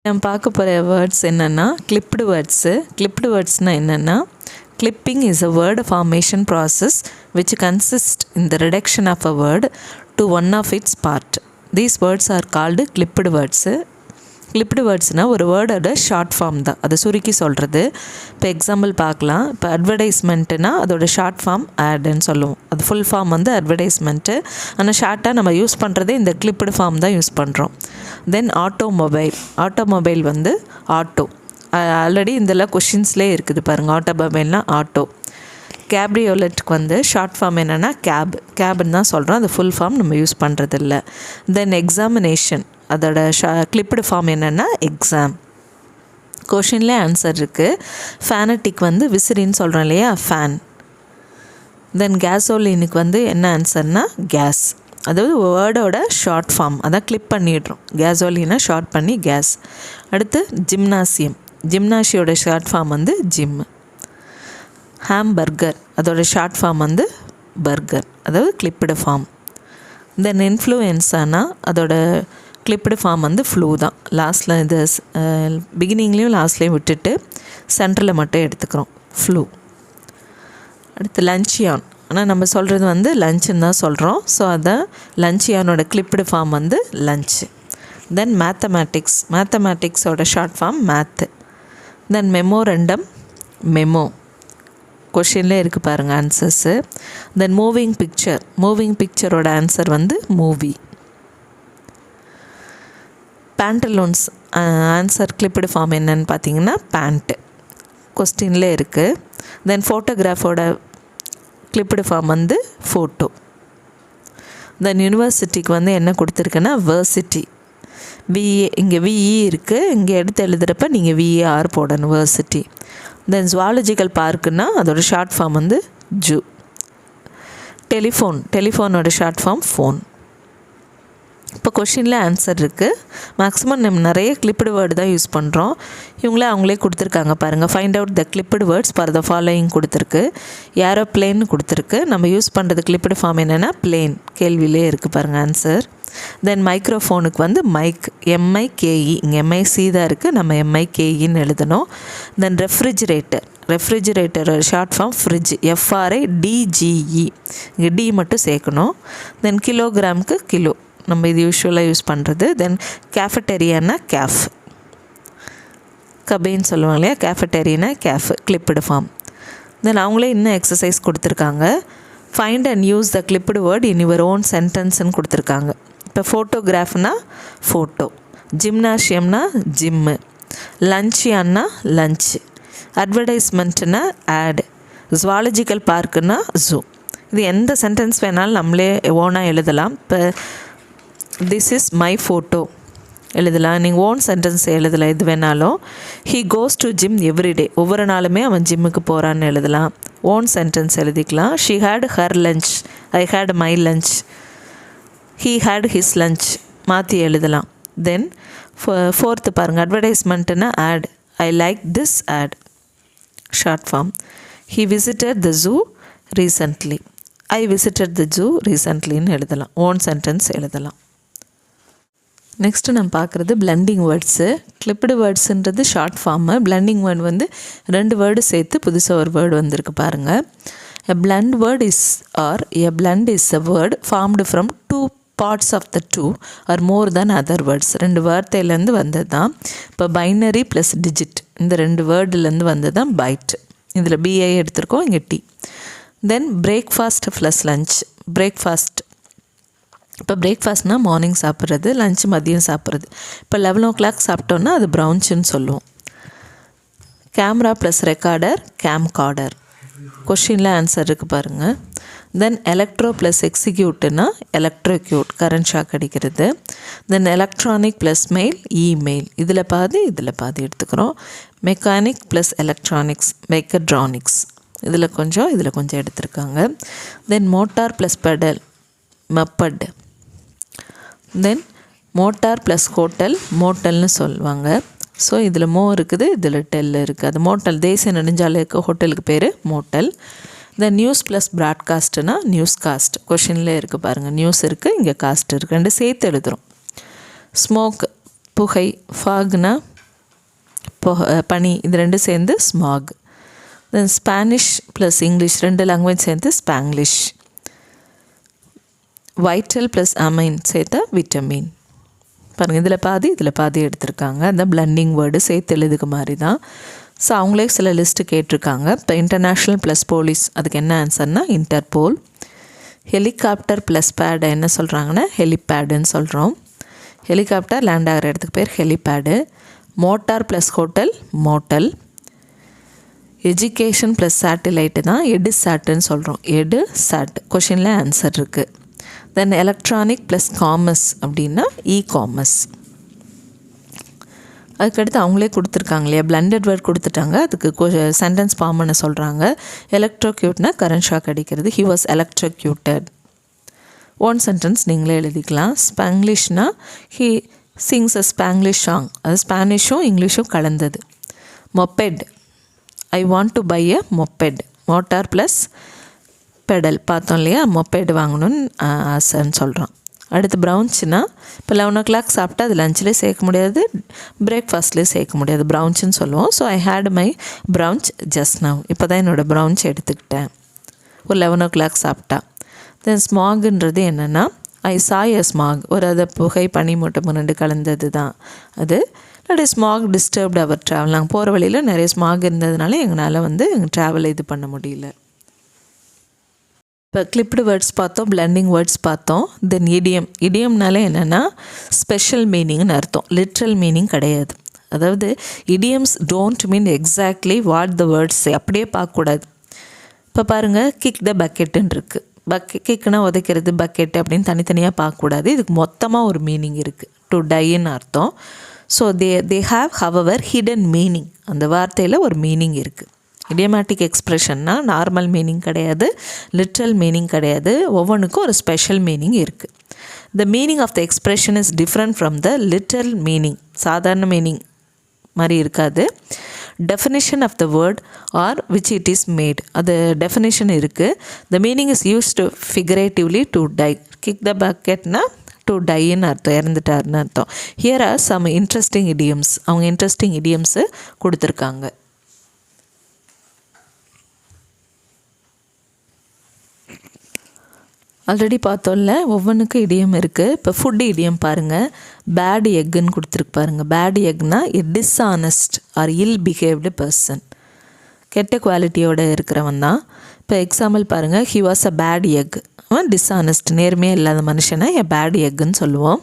நம்ம பார்க்க போகிற வேர்ட்ஸ் என்னென்னா கிளிப்டு வேர்ட்ஸு. கிளிப்டு வேர்ட்ஸ்னால் என்னென்னா clipping is a word formation process which consists in the reduction of a word to one of its part. These words are called clipped words. Clipped வேர்ட்ஸ்னால் ஒரு வேர்டோட short form தான், அதை சுருக்கி சொல்கிறது. இப்போ example பார்க்கலாம். இப்போ அட்வர்டைஸ்மெண்ட்டுனா அதோட ஷார்ட் ஃபார்ம் ஆடுன்னு சொல்லுவோம். அது ஃபுல் ஃபார்ம் வந்து அட்வர்டைஸ்மெண்ட்டு, ஆனால் ஷார்ட்டாக நம்ம யூஸ் பண்ணுறதே இந்த கிளிப்டு ஃபார்ம் தான் யூஸ் பண்ணுறோம். தென் ஆட்டோமொபைல். ஆட்டோமொபைல் வந்து ஆட்டோ, ஆல்ரெடி இதெல்லாம் கொஷின்ஸ்லேயே இருக்குது பாருங்கள். ஆட்டோமொபைல்னால் ஆட்டோ. கேப்ரியோலெட்டுக்கு வந்து ஷார்ட் ஃபார்ம் என்னென்னா கேப்னு தான் சொல்கிறோம், அது ஃபுல் ஃபார்ம் நம்ம யூஸ் பண்ணுறதில்ல. தென் எக்ஸாமினேஷன், அதோட கிளிப்டு ஃபார்ம் என்னென்னா எக்ஸாம். கொஷின்லேயே ஆன்சர் இருக்குது. ஃபேனட்டிக் வந்து விசிறின்னு சொல்கிறோம் இல்லையா, ஃபேன். தென் கேஸோலினுக்கு வந்து என்ன ஆன்சர்னால் கேஸ், அதாவது வேர்டோட ஷார்ட் ஃபார்ம், அதான் கிளிப் பண்ணிடுறோம். கேஸோலினா ஷார்ட் பண்ணி கேஸ். அடுத்து ஜிம்னாசியம். ஜிம்னாஷியோட ஷார்ட் ஃபார்ம் வந்து ஜிம். ஹாம்பர்கர், அதோட ஷார்ட் ஃபார்ம் வந்து பர்கர், அதாவது கிளிப்டு ஃபார்ம். தென் இன்ஃப்ளூயன்ஸானா அதோட கிளிப்டு ஃபார்ம் வந்து ஃப்ளூ தான். லாஸ்ட்டில் இது பிகினிங்லேயும் லாஸ்ட்லேயும் விட்டுட்டு சென்டரில் மட்டும் எடுத்துக்கிறோம், ஃப்ளூ. அடுத்து லஞ்சியான், ஆனால் நம்ம சொல்கிறது வந்து லஞ்சுன்னு தான் சொல்கிறோம். ஸோ அதை லஞ்சியானோட கிளிப்டு ஃபார்ம் வந்து லஞ்சு. Then mathematics. மேத்தமேட்டிக்ஸோட short form math. Then memorandum, memo. கொஷின்லேயே இருக்குது பாருங்கள் answers. Then moving picture. Moving பிக்சரோட ஆன்சர் வந்து movie. Pantaloons answer clipped form என்னன்னு பார்த்தீங்கன்னா பேண்ட்டு, கொஸ்டின்லேயே இருக்குது. தென் ஃபோட்டோகிராஃபோட கிளிப்டு ஃபார்ம் வந்து ஃபோட்டோ. தென் யூனிவர்சிட்டிக்கு வந்து என்ன கொடுத்துருக்குன்னா வர்சிட்டி. விஏ, இங்கே விஇ இருக்குது, இங்கே எடுத்து எழுதுகிறப்ப நீங்கள் விஏஆர் போடணும், வர்சிட்டி. தென் ஜுவாலஜிக்கல் பார்க்குன்னா அதோட ஷார்ட் ஃபார்ம் வந்து ஜூ. டெலிஃபோன், டெலிஃபோனோட ஷார்ட் ஃபார்ம் ஃபோன். இப்போ கொஷினில் ஆன்சர் இருக்குது. மேக்ஸிமம் நம்ம நிறைய கிளிப்டு வேர்டு தான் யூஸ் பண்ணுறோம். அவங்களே கொடுத்துருக்காங்க பாருங்கள். Find out the clipped words for the following கொடுத்துருக்கு. ஏரோப்ளேன் கொடுத்துருக்கு. நம்ம யூஸ் பண்ணுறது கிளிப்டு ஃபார்ம் என்னென்னா பிளேன், கேள்வியிலே இருக்குது பாருங்கள் ஆன்சர். தென் மைக்ரோஃபோனுக்கு வந்து மைக், எம்ஐகேஇ, இங்கே எம்ஐசி தான் இருக்குது, நம்ம எம்ஐகேஇன்னு எழுதணும். தென் ரெஃப்ரிஜிரேட்டர், ரெஃப்ரிஜிரேட்டரோட ஷார்ட் ஃபார்ம் ஃப்ரிட்ஜ், எஃப்ஆர்ஐடிஜிஇ, இங்கே டி மட்டும் சேர்க்கணும். தென் கிலோகிராமுக்கு கிலோ, நம்ம இது யூஸ்வலாக யூஸ் பண்ணுறது. தென் கேஃபட்டேரியானா கேஃப், கபேன்னு சொல்லுவாங்க இல்லையா, கேஃபட்டேரியானா கேஃப், கிளிப்டு ஃபார்ம். தென் அவங்களே இன்னும் எக்ஸசைஸ் கொடுத்துருக்காங்க. Find and use the clipped word in your own சென்டென்ஸ்ன்னு கொடுத்துருக்காங்க. இப்போ ஃபோட்டோகிராஃப்னா ஃபோட்டோ, ஜிம்னாஷியம்னா ஜிம்மு, லஞ்சியான்னா லஞ்ச், அட்வர்டைஸ்மெண்ட்னா ஆட், ஜுவாலஜிக்கல் பார்க்குன்னா ஜூ. இது எந்த சென்டென்ஸ் வேணாலும் நம்மளே ஓனாக எழுதலாம். இப்போ திஸ் இஸ் மை ஃபோட்டோ எழுதலாம், நீங்கள் ஓன் சென்டென்ஸ் எழுதலாம் எது வேணாலும். He goes to gym every day, ஒவ்வொரு நாளுமே அவன் ஜிம்முக்கு போகிறான்னு எழுதலாம், ஓன் சென்டென்ஸ் எழுதிக்கலாம். She had her lunch, I had my lunch, he had his lunch, மாற்றி எழுதலாம். தென் ஃபோர்த்து பாருங்கள், அட்வர்டைஸ்மெண்ட்டுன்னா ad, I like this ad, short form. He visited the zoo recently, I visited the zoo ரீசன்ட்லின்னு எழுதலாம், own sentence எழுதலாம். Next நம்ம பார்க்குறது blending words. Clipped வேர்ட்ஸுன்றது ஷார்ட் ஃபார்மு. பிளண்டிங் வேர்டு வந்து 2 வேர்டு சேர்த்து புதுசாக ஒரு வேர்டு வந்திருக்கு பாருங்கள். A blend word is or a blend is a word formed from 2 parts of the 2 or more than other words. 2 வார்த்தையிலேருந்து வந்தது தான். இப்போ பைனரி ப்ளஸ் டிஜிட், இந்த 2 வேர்டுலேருந்து வந்தது தான் பைட். இதில் பிஐ எடுத்திருக்கோம், இங்கே டி. தென் பிரேக்ஃபாஸ்ட் ப்ளஸ் லஞ்ச், பிரேக்ஃபாஸ்ட். இப்போ பிரேக்ஃபாஸ்ட்னால் மார்னிங் சாப்பிட்றது, லஞ்ச் மதியம் சாப்பிட்றது. இப்போ 11 o'clock சாப்பிட்டோன்னா அது ப்ரவுன்ச்சுன்னு சொல்லுவோம். Camera plus recorder, camcorder. கொஷினில் ஆன்சர் இருக்குது பாருங்கள். தென் எலக்ட்ரோ ப்ளஸ் எக்ஸிக்யூட்டுனா எலக்ட்ரோக்யூட், கரண்ட் ஷாக் அடிக்கிறது. தென் எலக்ட்ரானிக் ப்ளஸ் மெயில், இமெயில். இதில் பாதி எடுத்துக்கிறோம். Mechanic plus electronics, mechatronics. இதில் கொஞ்சம் எடுத்திருக்காங்க. தென் மோட்டார் ப்ளஸ் பெடல், மெப்பட். தென் மோட்டார் ப்ளஸ் ஹோட்டல், மோட்டல்னு சொல்லுவாங்க. ஸோ இதில் மோ இருக்குது, இதில் டெல் இருக்குது. அது மோட்டல், தேசிய நெடுஞ்சாலைக்கு ஹோட்டலுக்கு பேர் மோட்டல். தென் நியூஸ் ப்ளஸ் ப்ராட்காஸ்ட்னா நியூஸ் காஸ்ட். கொஷினில் இருக்குது பாருங்கள், நியூஸ் இருக்குது, இங்கே காஸ்ட் இருக்குது, 2 சேர்த்து எழுதுகிறோம். ஸ்மோக் புகை, ஃபாக்னா பனி, இது ரெண்டும் சேர்ந்து ஸ்மாக். தென் ஸ்பானிஷ் ப்ளஸ் இங்கிலீஷ், 2 லாங்குவேஜ் சேர்ந்து ஸ்பாங்கிலிஷ். வைட்டல் ப்ளஸ் அமைன் சேர்த்தா விட்டமின். பாருங்கள், இதில் பாதி எடுத்திருக்காங்க. அந்த பிளண்டிங் வேர்டு சேர்த்து எழுதுக்கு மாதிரி தான். ஸோ அவங்களே சில லிஸ்ட்டு கேட்டிருக்காங்க. இப்போ இன்டர்நேஷ்னல் ப்ளஸ் போலீஸ், அதுக்கு என்ன ஆன்சர்னால் இன்டர்போல். ஹெலிகாப்டர் ப்ளஸ் பேடு என்ன சொல்கிறாங்கன்னா ஹெலிபேடுன்னு சொல்கிறோம். ஹெலிகாப்டர் லேண்ட் ஆகிற இடத்துக்கு பேர் helipad. Motor plus hotel motel. Education plus satellite தான் எடுசாட்டுன்னு சொல்கிறோம். எடுசாட். கொஷினில் ஆன்சர் இருக்குது. தென் எலக்ட்ரானிக் ப்ளஸ் காமர்ஸ் அப்படின்னா இ-காமர்ஸ். அதுக்கடுத்து அவங்களே கொடுத்துருக்காங்க இல்லையா, பிளண்டட் வேர்ட் கொடுத்துட்டாங்க. அதுக்கு சென்டென்ஸ் ஃபார்ம் பண்ண சொல்கிறாங்க. எலக்ட்ரோக்யூட்னா கரண்ட் ஷாக் அடிக்கிறது. He was electrocuted. One sentence நீங்களே எழுதிக்கலாம். ஸ்பாங்கிலிஷ்னா he sings a Spanglish song. அது ஸ்பானிஷும் இங்கிலீஷும் கலந்தது. Moped, I want to buy a moped. Motor plus pedal பார்த்தோம் இல்லையா, மொப்பெட் வாங்கணும்னு ஆசைன்னு சொல்கிறோம். அடுத்து ப்ரவுன்ச்சுனா இப்போ 11 o'clock சாப்பிட்டா அது லஞ்சிலே சேர்க்க முடியாது, பிரேக்ஃபாஸ்ட்லேயே சேர்க்க முடியாது, ப்ரவுன்ச்சுன்னு சொல்லுவோம். So I had my brunch just now. இப்போ தான் என்னோடய ப்ரவுன்ச் எடுத்துக்கிட்டேன் ஒரு 11 o'clock சாப்பிட்டா. தென் ஸ்மாகுன்றது என்னென்னா ஐ சாய் எ ஸ்மாக். ஒரு அதை புகை பனி மூட்டம் 2 கலந்தது தான் அது. இல்லாட்டி ஸ்மாக் டிஸ்டர்ப்டு அவர் ட்ராவல். நாங்கள் போகிற வழியில் நிறைய ஸ்மாக் இருந்ததுனால எங்களால் எங்கள் ட்ராவலை இது பண்ண முடியல. இப்போ கிளிப்டு வேர்ட்ஸ் பார்த்தோம், பிளண்டிங் வேர்ட்ஸ் பார்த்தோம். தென் இடியம். இடியம்னாலே என்னென்னா ஸ்பெஷல் மீனிங்னு அர்த்தம், லிட்ரல் மீனிங் கிடையாது. அதாவது idioms don't mean exactly what the words. அப்படியே பார்க்கக்கூடாது. இப்போ பாருங்கள், கிக் த பக்கெட்டுன்னு இருக்குது. கிக்னா உதைக்கிறது, பக்கெட்டு அப்படின்னு தனித்தனியாக பார்க்கக்கூடாது. இதுக்கு மொத்தமாக ஒரு மீனிங் இருக்குது. டு டைன்னு அர்த்தம். So they have however hidden meaning. அந்த வார்த்தையில் ஒரு மீனிங் இருக்குது. இடியமேட்டிக் எக்ஸ்ப்ரெஷன்னா நார்மல் மீனிங் கிடையாது, லிட்ரல் மீனிங் கிடையாது. ஒவ்வொன்றுக்கும் ஒரு ஸ்பெஷல் மீனிங் இருக்குது. The meaning of the expression is different from the literal meaning. சாதாரண மீனிங் மாதிரி இருக்காது. Definition of the word or which it is made, அது டெஃபினிஷன் இருக்குது. The meaning is used figuratively to die. Kick the பக்கெட்னா to டைன்னு அர்த்தம், இறந்துட்டாருன்னு அர்த்தம். Here are some interesting idioms. அவங்க இன்ட்ரெஸ்டிங் இடியம்ஸு கொடுத்துருக்காங்க. ஆல்ரெடி பார்த்தோம்ல, ஒவ்வொன்றுக்கும் இடியம் இருக்குது. இப்போ ஃபுட்டு இடியம் பாருங்கள். பேட் எக்குன்னு கொடுத்துருக்கு பாருங்கள். பேட் எக்னா a dishonest or ill behaved person. கெட்ட குவாலிட்டியோடு இருக்கிறவன் தான். இப்போ எக்ஸாம்பிள் பாருங்கள், he was a bad egg. அவன் டிஸ்ஆனஸ்ட், நேர்மையாக இல்லாத மனுஷனை எ பேட் எக்குன்னு சொல்லுவோம்.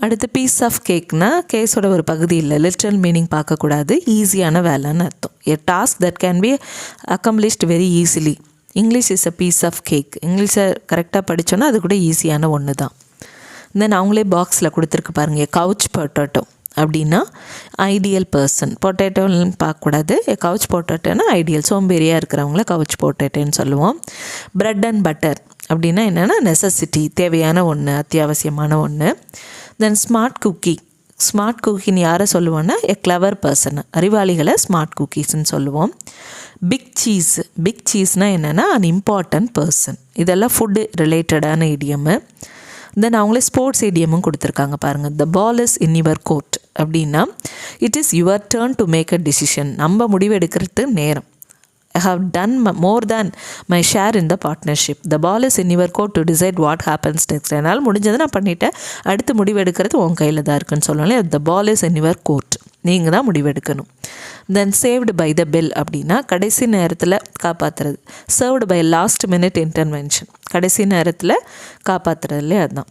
அடுத்து பீஸ் ஆஃப் கேக்னா கேஸோட ஒரு பகுதி இல்லை, லிட்ரல் மீனிங் பார்க்கக்கூடாது, ஈஸியான வேலைன்னு அர்த்தம். A task that can be accomplished very easily. English is a piece of cake. இங்கிலீஷை கரெக்டாக படித்தோன்னா அது கூட ஈஸியான ஒன்று தான். தென் அவங்களே பாக்ஸில் கொடுத்துருக்கு பாருங்கள். கவுச் பொட்டேட்டோ அப்படின்னா ஐடியல் பர்சன். பொட்டேட்டோன்னு பார்க்கக்கூடாது. கவுச் பொட்டேட்டோன்னா ஐடியல், சோம்பேறியாக இருக்கிறவங்கள கவுச் பொட்டேட்டோன்னு சொல்லுவோம். ப்ரெட் அண்ட் பட்டர் அப்படின்னா என்னென்னா நெசசிட்டி, தேவையான ஒன்று, அத்தியாவசியமான ஒன்று. Then smart cookie. ஸ்மார்ட் குக்கின்னு யாரை சொல்லுவோன்னா எ கிளவர் பர்சன், அறிவாளிகளை ஸ்மார்ட் குக்கீஸ்ன்னு சொல்லுவோம். Big cheese. பிக் சீஸ்னால் என்னென்னா அன் இம்பார்ட்டன்ட் பர்சன். இதெல்லாம் ஃபுட்டு ரிலேட்டடான இடியம்மு. தென் அவங்களே ஸ்போர்ட்ஸ் இடியமும் கொடுத்துருக்காங்க பாருங்கள். The ball is in your court அப்படின்னா it is your turn to make a decision. நம்ம முடிவெடுக்கிறது நேரம். I have done more than my share in the partnership. The ball is in your court to decide what happens next. என்னால் முடிஞ்சதை நான் பண்ணிட்டேன், அடுத்து முடிவெடுக்கிறது உன் கையில் தான் இருக்குன்னு சொல்லலாம். The ball is in your court. நீங்கள் தான் முடிவெடுக்கணும். Then saved by the bell அப்படின்னா கடைசி நேரத்தில் காப்பாற்றுறது. Served by last minute intervention, கடைசி நேரத்தில் காப்பாற்றுறதுலே அதுதான்.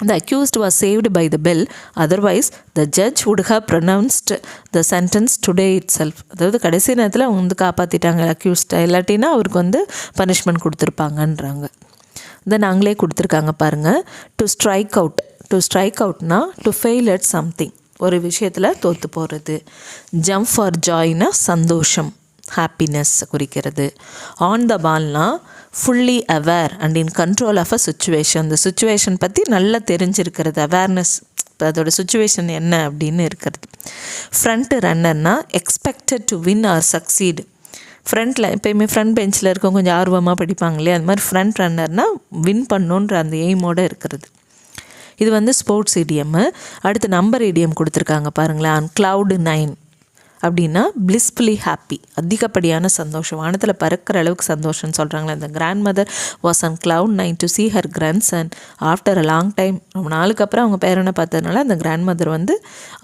The accused was saved by the bell, otherwise the judge would have pronounced the sentence today itself. அதாவது கடைசி நேரத்தில் அவங்க காப்பாற்றிட்டாங்க அக்யூஸ்ட், இல்லாட்டினா அவருக்கு பனிஷ்மெண்ட் கொடுத்துருப்பாங்கன்றாங்க. தென் நாங்களே கொடுத்துருக்காங்க பாருங்கள். To strike out. To strike அவுட்னா டு ஃபெயில் அட் சம்திங், ஒரு விஷயத்தில் தோற்று போகிறது. ஜம்ப் ஃபார் ஜாய்னா சந்தோஷம், ஹாப்பினஸ் குறிக்கிறது. ஆன் த பால்னா fully aware and in control of a situation. இந்த சுச்சுவேஷன் பற்றி நல்லா தெரிஞ்சிருக்கிறது, அவேர்னஸ், அதோட சுச்சுவேஷன் என்ன அப்படின்னு இருக்கிறது. ஃப்ரண்ட் ரன்னர்னா expected to win or succeed. ஃப்ரண்ட்டில் எப்போயுமே ஃப்ரண்ட் பெஞ்சில் இருக்க கொஞ்சம் ஆர்வமாக படிப்பாங்க இல்லையா, அது மாதிரி ஃப்ரண்ட் ரன்னர்னால் வின் பண்ணணுன்ற அந்த எய்மோடு இருக்கிறது. இது வந்து ஸ்போர்ட்ஸ் இடியம். அடுத்து நம்பர் இடியம் கொடுத்துருக்காங்க பாருங்களேன். on cloud 9 அப்படின்னா blissfully happy, அதிகப்படியான சந்தோஷம், வானத்தில் பறக்கிற அளவுக்கு சந்தோஷம்னு சொல்கிறாங்களே. அந்த grandmother was on cloud 9 to see her grandson after a long time. ரொம்ப நாளுக்கு அப்புறம் அவங்க பேரனை பார்த்ததுனால அந்த கிராண்ட் மதர் வந்து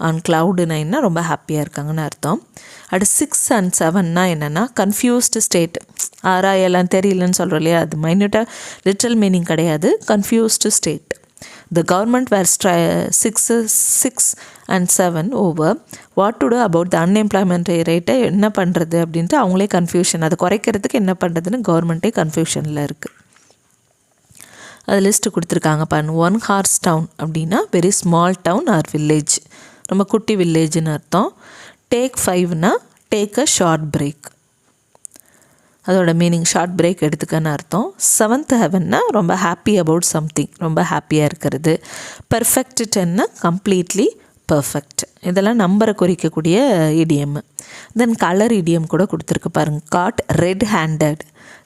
on cloud 9னா ரொம்ப ஹாப்பியாக இருக்காங்கன்னு அர்த்தம். அடுத்து 6 and 7னா என்னென்னா கன்ஃபியூஸ்டு ஸ்டேட். எல்லாம் தெரியலன்னு சொல்கிறோம் இல்லையா, அது மைன்யூட்டாக லிட்ரல் மீனிங் கிடையாது, confused state. The government were 6 and 7 over what to do about the unemployment rate. என்ன பண்ணுறது அப்படின்ட்டு அவங்களே கன்ஃபியூஷன், அதை குறைக்கிறதுக்கு என்ன பண்ணுறதுன்னு கவர்மெண்ட்டே கன்ஃபியூஷனில் இருக்குது. அது லிஸ்ட்டு கொடுத்துருக்காங்க பாருங்க. 1 horse town அப்படின்னா very small town or village, ரொம்ப குட்டி வில்லேஜ்னு அர்த்தம். Take 5னா டேக் அ ஷார்ட் பிரேக், அதோட மீனிங் ஷார்ட் பிரேக் எடுத்துக்கன்னு அர்த்தம். 7th heavenனா ரொம்ப ஹாப்பி அபவுட் சம்திங், ரொம்ப ஹாப்பியாக இருக்கிறது. பர்ஃபெக்ட் 10னா கம்ப்ளீட்லி பர்ஃபெக்ட். இதெல்லாம் நம்பரை குறிக்கக்கூடிய இடியம். தென் கலர் இடியம் கூட கொடுத்துருக்கு பாருங்கள். காட் ரெட் ஹேண்டட்,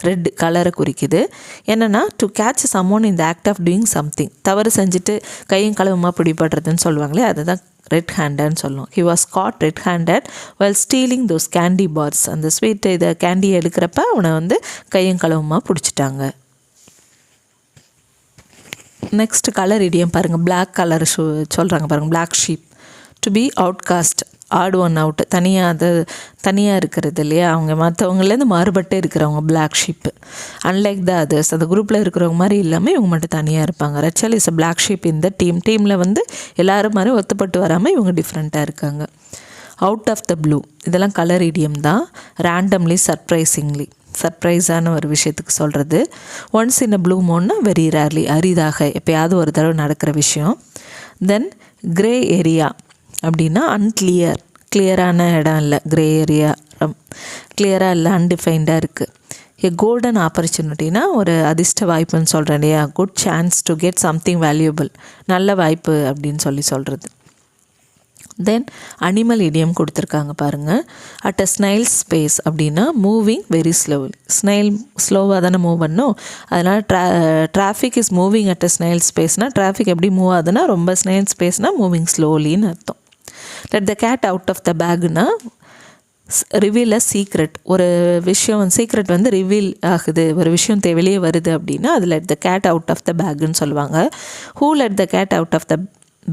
ரெட் கலரை குறிக்குது. என்னென்னா to catch someone in the act of doing something, தவறு செஞ்சுட்டு கையும் களவுமா பிடிபடுறதுன்னு சொல்லுவாங்களே, அதுதான் ரெட் ஹேண்டட்னு சொல்லுவோம். He was caught red handed while stealing those candy bars. அந்த ஸ்வீட் இதை கேண்டியை எடுக்கிறப்ப அவனை வந்து கையும் களவுமா பிடிச்சிட்டாங்க. நெக்ஸ்ட் கலர் இடியம் பாருங்கள். பிளாக் கலர் சொல்கிறாங்க பாருங்கள். Black sheep to be outcast, odd one out, தனியாக இருக்கிறது இல்லையா, அவங்க மற்றவங்களேருந்து மாறுபட்டு இருக்கிறவங்க black sheep. Unlike the others, அந்த குரூப்பில் இருக்கிறவங்க மாதிரி இல்லாமல் இவங்க மட்டும் தனியாக இருப்பாங்க. Rachel is a black sheep இந்த டீமில் வந்து எல்லோரும் மாதிரி ஒத்துப்பட்டு வராமல் இவங்க டிஃப்ரெண்ட்டாக இருக்காங்க. அவுட் ஆஃப் த ப்ளூ, இதெல்லாம் கலர் இடியம் தான். ரேண்டம்லி, சர்ப்ரைசிங்லி, சர்ப்ரைஸான ஒரு விஷயத்துக்கு சொல்கிறது. ஒன்ஸ் இன் அ ப்ளூ மூன்னா வெரி ரேர்லி, அரிதாக, எப்போயாவது ஒரு தடவை நடக்கிற விஷயம். தென் கிரே ஏரியா அப்படின்னா அன்கிளியர், கிளியரான இடம் இல்லை, கிரே ஏரியா, கிளியராக இல்லை, அன்டிஃபைன்டாக இருக்குது. ஏ கோல்டன் ஆப்பர்ச்சுனிட்டினா ஒரு அதிர்ஷ்ட வாய்ப்புன்னு சொல்கிறேன் இல்லையா, good chance to get something valuable, நல்ல வாய்ப்பு அப்படின்னு சொல்கிறது. தென் அனிமல் இடியம் கொடுத்துருக்காங்க பாருங்கள். அட் அ ஸ்னைல் ஸ்பேஸ் அப்படின்னா மூவிங் வெரி ஸ்லோலி, ஸ்னைல் ஸ்லோவாக தானே மூவ் பண்ணும், அதனால் traffic is moving at a snail's ஸ்பேஸ்னால் டிராஃபிக் எப்படி மூவ் ஆகுதுன்னா ரொம்ப ஸ்னைல் ஸ்பேஸ்னால் மூவிங் ஸ்லோலின்னு அர்த்தம். Let the cat out of the பேக்னா ரிவீல் அ சீக்ரெட், ஒரு விஷயம் சீக்ரெட் வந்து ரிவீல் ஆகுது, ஒரு விஷயம் வெளியே வருது அப்படின்னா அது let the cat out of the பேக்குன்னு சொல்லுவாங்க. Who let the cat out of the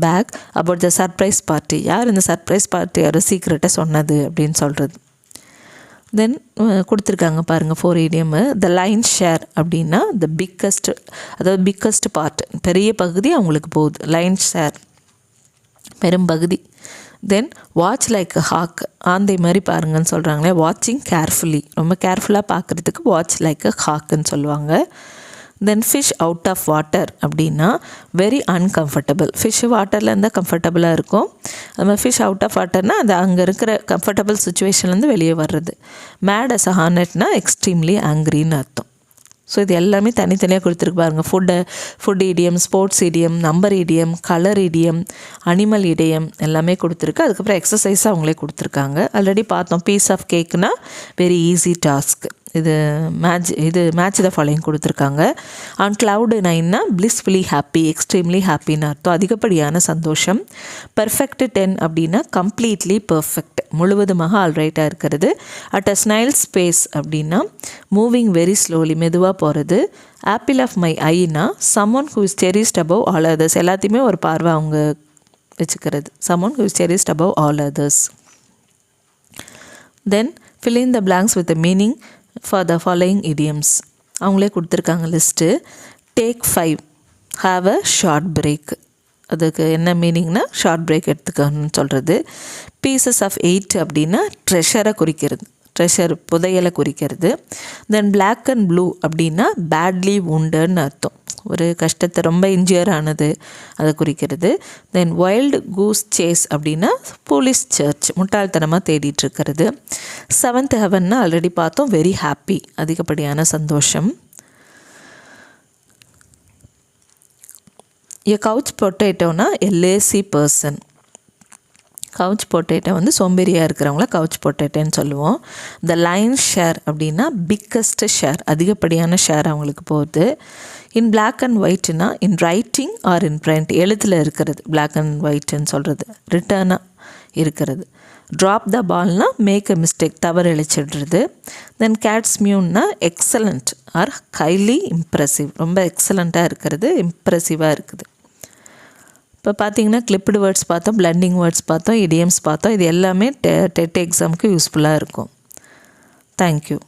bag about the surprise party, யார் இந்த சர்ப்ரைஸ் பார்ட்டியோட சீக்ரெட்டை சொன்னது அப்படின்னு சொல்கிறது. தென் கொடுத்துருக்காங்க பாருங்கள் 4 இடியம். த லைன் ஷேர் அப்படின்னா த பிக்கஸ்ட், அதாவது பிக்கஸ்ட் பார்ட், பெரிய பகுதி அவங்களுக்கு போகுது, லைன் ஷேர் பெரும் பகுதி. தென் வாட்ச் லைக் ஹாக், ஆந்தை மாதிரி பாருங்கன்னு சொல்கிறாங்களே, வாட்சிங் கேர்ஃபுல்லி, ரொம்ப கேர்ஃபுல்லாக பார்க்குறதுக்கு வாட்ச் லைக் அ ஹாக்குன்னு சொல்லுவாங்க. Then fish out of water அப்படின்னா வெரி அன்கம்ஃபர்டபுள், ஃபிஷ் வாட்டரில் இருந்தால் கம்ஃபர்டபுளாக இருக்கும், அது மாதிரி ஃபிஷ் அவுட் ஆஃப் வாட்டர்னால் அது அங்கே இருக்கிற கம்ஃபர்டபுள் சுச்சுவேஷன்லேருந்து வெளியே வர்றது. மேட் அஸ் அ ஹார்னட்னா எக்ஸ்ட்ரீம்லி ஆங்க்ரின்னு அர்த்தம். ஸோ இது எல்லாமே தனித்தனியாக கொடுத்துருக்கு பாருங்கள். Food idiom, sports idiom, number idiom, colour idiom, animal idiom எல்லாமே கொடுத்துருக்கு. அதுக்கப்புறம் எக்ஸசைஸாக அவங்களே கொடுத்துருக்காங்க. ஆல்ரெடி பார்த்தோம். பீஸ் ஆஃப் கேக்னா வெரி ஈஸி டாஸ்க், இது மேட்ச் த ஃபாலோயிங் கொடுத்துருக்காங்க. ஆன் cloud 9னா blissfully happy, எக்ஸ்ட்ரீம்லி ஹாப்பின்னு அர்த்தம், அதிகப்படியான சந்தோஷம். பர்ஃபெக்ட் 10 அப்படின்னா கம்ப்ளீட்லி பர்ஃபெக்ட், முழுவதுமாக ஆல்ரைட்டாக இருக்கிறது. அட் அ ஸ்னைல் ஸ்பேஸ் அப்படின்னா மூவிங் வெரி ஸ்லோலி, மெதுவாக போகிறது. ஆப்பிள் ஆஃப் மை ஐனா someone who is cherished above all others, எல்லாத்தையுமே ஒரு பார்வை அவங்க வச்சுக்கிறது. Someone who is cherished above all others. Then fill in the blanks with the meaning for the following idioms. அவங்களே கொடுத்துருக்காங்க list. Take 5, have a short break, அதுக்கு என்ன மீனிங்னா short break எடுத்துக்கணும்னு சொல்கிறது. பீசஸ் ஆஃப் 8 அப்படின்னா ட்ரெஷரை குறிக்கிறது, ட்ரெஷர் புதையலை குறிக்கிறது. தென் பிளாக் அண்ட் ப்ளூ அப்படின்னா பேட்லி woundedன்னு அர்த்தம், ஒரு கஷ்டத்தை ரொம்ப இன்ஜியர் ஆனது அதை குறிக்கிறது. தென் வைல்டு கூஸ் சேஸ் அப்படின்னா போலீஸ் சர்ச், முட்டாள்தனமாக தேடிட்டுருக்கிறது. 7th heavenனா ஆல்ரெடி பார்த்தோம், வெரி ஹாப்பி, அதிகப்படியான சந்தோஷம். எ கவுச் பொட்டேட்டோனா a lazy person, couch potato வந்து சோம்பேறியாக இருக்கிறவங்கள கவுச் பொட்டேட்டோன்னு சொல்லுவோம். த லைன் ஷேர் அப்படின்னா பிக்கஸ்ட் ஷேர், அதிகப்படியான ஷேர் அவங்களுக்கு போகுது. இன் பிளாக் அண்ட் ஒயிட்னா in writing or in print, எழுத்தில் இருக்கிறது பிளாக் அண்ட் ஒயிட்னு சொல்கிறது, ரிட்டர்னாக இருக்கிறது. ட்ராப் த பால்னால் மேக் அ மிஸ்டேக், தவறு இழைச்சிடுறது. தென் கேட்ஸ் மியூன்னா எக்ஸலண்ட் ஆர் ஹைலி இம்ப்ரெசிவ், ரொம்ப எக்ஸலண்ட்டாக இருக்கிறது, இம்ப்ரெசிவாக இருக்குது. இப்போ பார்த்தீங்கன்னா கிளிப்டு வேர்ட்ஸ் பார்த்தோம், பிளெண்டிங் வேர்ட்ஸ் பார்த்தோம், இடியம்ஸ் பார்த்தோம். இது எல்லாமே டெட் எக்ஸாமுக்கு யூஸ்ஃபுல்லாக இருக்கும். தேங்க்யூ.